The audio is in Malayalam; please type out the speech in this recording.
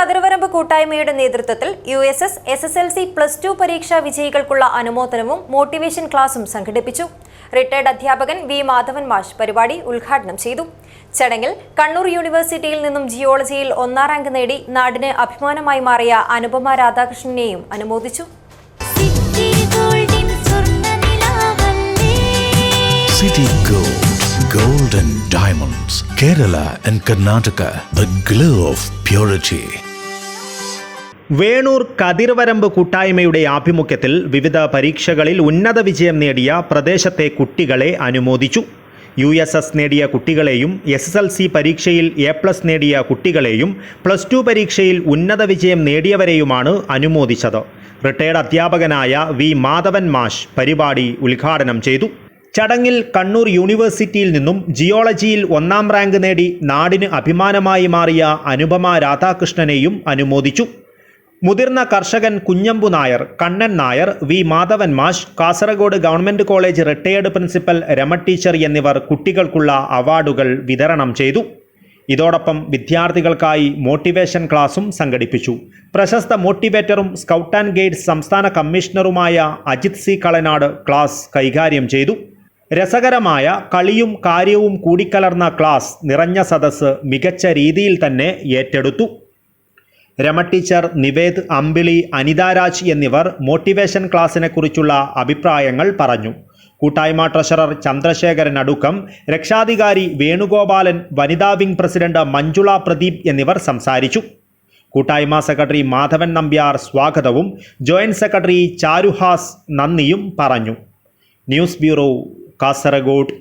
കതിർവരമ്പ് കൂട്ടായ്മയുടെ നേതൃത്വത്തിൽ USS SSLC +2 പരീക്ഷാ വിജയികൾക്കുള്ള അനുമോദനവും മോട്ടിവേഷൻ ക്ലാസും സംഘടിപ്പിച്ചു. റിട്ടയർഡ് അധ്യാപകൻ V. മാധവൻ മാഷ് പരിപാടി ഉദ്ഘാടനം ചെയ്തു. ചടങ്ങിൽ കണ്ണൂർ യൂണിവേഴ്സിറ്റിയിൽ നിന്നും ജിയോളജിയിൽ 1ാം റാങ്ക് നേടി നാടിന് അഭിമാനമായി മാറിയ അനുപമ രാധാകൃഷ്ണനെയും അനുമോദിച്ചു. City Gold and Diamonds, Kerala and Karnataka, the glow of purity. വേണൂർ കതിർവരമ്പ് കൂട്ടായ്മയുടെ ആഭിമുഖ്യത്തിൽ വിവിധ പരീക്ഷകളിൽ ഉന്നത വിജയം നേടിയ പ്രദേശത്തെ കുട്ടികളെ അനുമോദിച്ചു. USS നേടിയ കുട്ടികളെയും SSLC പരീക്ഷയിൽ A+ നേടിയ കുട്ടികളെയും +2 പരീക്ഷയിൽ ഉന്നത വിജയം നേടിയവരെയുമാണ് അനുമോദിച്ചത്. റിട്ടയർഡ് അധ്യാപകനായ V. മാധവൻ മാഷ് പരിപാടി ഉദ്ഘാടനം ചെയ്തു. ചടങ്ങിൽ കണ്ണൂർ യൂണിവേഴ്സിറ്റിയിൽ നിന്നും ജിയോളജിയിൽ 1ാം റാങ്ക് നേടി നാടിന് അഭിമാനമായി മാറിയ അനുപമ രാധാകൃഷ്ണനെയും അനുമോദിച്ചു. മുതിർന്ന കർഷകൻ കുഞ്ഞമ്പു നായർ, കണ്ണൻ നായർ, V. മാധവൻ മാഷ്, Kasaragod government college retired principal Rama teacher എന്നിവർ കുട്ടികൾക്കുള്ള അവാർഡുകൾ വിതരണം ചെയ്തു. ഇതോടൊപ്പം വിദ്യാർത്ഥികൾക്കായി മോട്ടിവേഷൻ ക്ലാസും സംഘടിപ്പിച്ചു. പ്രശസ്ത മോട്ടിവേറ്ററും സ്കൗട്ട് ആൻഡ് ഗൈഡ്സ് സംസ്ഥാന കമ്മീഷണറുമായ അജിത് C. കളനാട് ക്ലാസ് കൈകാര്യം ചെയ്തു. രസകരമായ കളിയും കാര്യവും കൂടിക്കലർന്ന ക്ലാസ് നിറഞ്ഞ സദസ്സ് മികച്ച രീതിയിൽ തന്നെ ഏറ്റെടുത്തു. രമ ടീച്ചർ, നിവേദ്, അമ്പിളി, അനിതാരാജ് എന്നിവർ മോട്ടിവേഷൻ ക്ലാസിനെക്കുറിച്ചുള്ള അഭിപ്രായങ്ങൾ പറഞ്ഞു. കൂട്ടായ്മ ട്രഷറർ ചന്ദ്രശേഖരൻ അടുക്കം, രക്ഷാധികാരി വേണുഗോപാലൻ, വനിതാ വിംഗ് പ്രസിഡന്റ് മഞ്ജുള പ്രദീപ് എന്നിവർ സംസാരിച്ചു. കൂട്ടായ്മ സെക്രട്ടറി മാധവൻ നമ്പ്യാർ സ്വാഗതവും ജോയിന്റ് സെക്രട്ടറി ചാരുഹാസ് നന്ദിയും പറഞ്ഞു. News bureau, Kasaragod.